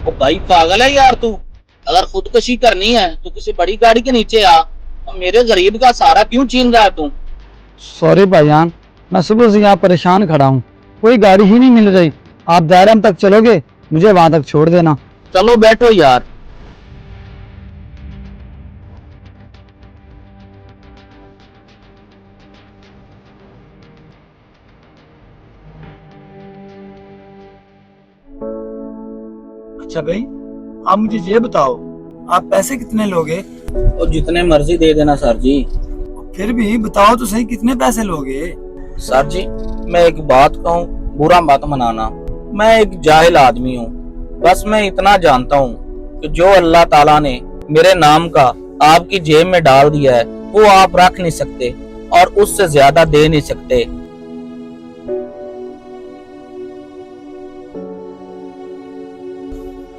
ओ भाई पागल है यार तू। अगर खुदकुशी करनी है तो किसी बड़ी गाड़ी के नीचे आ, और मेरे गरीब का सहारा क्यों छीन रहा है तू। सॉरी भाईजान, मैं सुबह से यहाँ परेशान खड़ा हूँ, कोई गाड़ी ही नहीं मिल रही। आप दायरम तक चलोगे, मुझे वहां तक छोड़ देना। चलो बैठो यार। अच्छा भाई, आप मुझे ये बताओ, आप पैसे कितने लोगे? और जितने मर्जी दे देना सर जी। फिर भी बताओ तो सही, कितने पैसे लोगे? सर जी मैं एक बात कहूँ, बुरा मत मनाना। मैं एक जाहिल आदमी हूँ। बस मैं इतना जानता हूँ कि जो अल्लाह ताला ने मेरे नाम का आपकी जेब में डाल दिया है वो आप रख नहीं सकते और उससे ज्यादा दे नहीं सकते।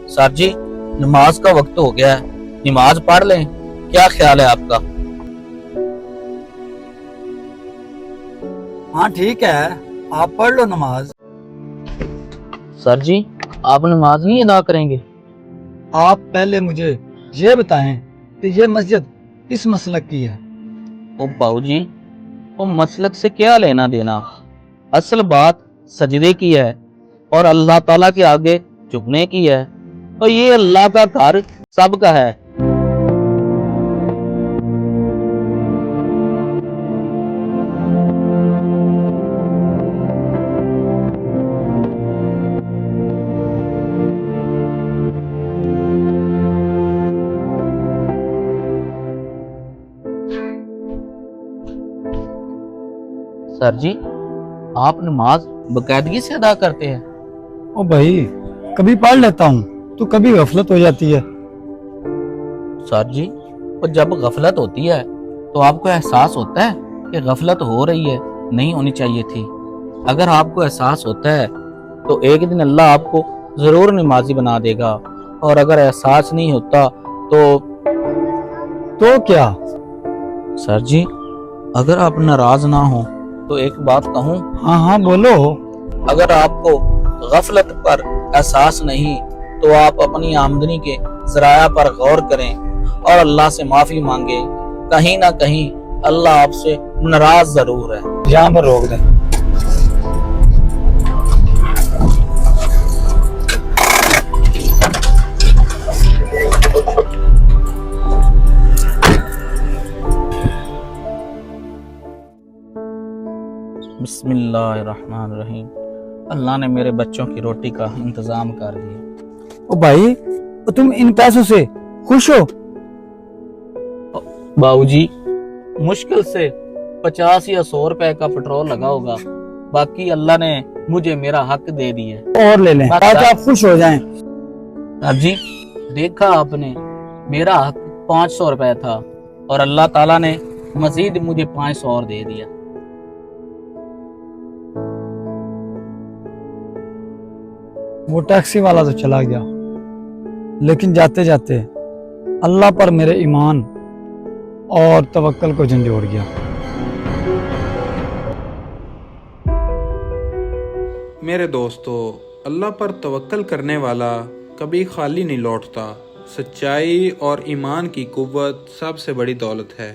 सर जी नमाज का वक्त हो गया है, नमाज पढ़ लें, क्या ख्याल है आपका। हाँ ठीक है, आप पढ़ लो नमाज। सर जी आप नमाज नहीं अदा करेंगे। आप पहले मुझे ये बताएं कि ये मस्जिद किस मसलक की है? ओ बाबू जी वो मसलक से क्या लेना देना, असल बात सजदे की है और अल्लाह ताला के आगे झुकने की है। और ये अल्लाह का घर सबका है। सर जी आप नमाज बकायदगी से अदा करते हैं। ओ भाई, कभी पढ़ लेता हूँ तो कभी गफलत हो जाती है। सर जी और जब गफलत होती है तो आपको एहसास होता है कि गफलत हो रही है, नहीं होनी चाहिए थी। अगर आपको एहसास होता है तो एक दिन अल्लाह आपको जरूर नमाजी बना देगा, और अगर एहसास नहीं होता तो क्या? सर जी अगर आप नाराज ना हो तो एक बात कहूँ। हाँ हाँ बोलो। अगर आपको गफलत पर एहसास नहीं तो आप अपनी आमदनी के जराया पर गौर करें और अल्लाह से माफी मांगे। कहीं ना कहीं अल्लाह आपसे नाराज जरूर है। यहाँ पर रोक दे। बिस्मिल्लाहिर्रहमानिर्रहीम। अल्लाह ने मेरे बच्चों की रोटी का इंतजाम कर दिया। ओ भाई, तो तुम इन पैसों से खुश हो? बाबूजी मुश्किल से 50 या 100 रुपए का पेट्रोल लगा होगा, बाकी अल्लाह ने मुझे मेरा हक दे दिया। और ले लें ताकि आप खुश हो जाएं। सर जी देखा आपने, मेरा हक 500 रुपए था और अल्लाह ताला ने मजीद मुझे 500 और दे दिया। वो टैक्सी वाला तो चला गया, लेकिन जाते जाते अल्लाह पर मेरे ईमान और तवक्कल को झंझोड़ गया। मेरे दोस्तों, अल्लाह पर तवक्कल करने वाला कभी खाली नहीं लौटता। सच्चाई और ईमान की कुव्वत सबसे बड़ी दौलत है।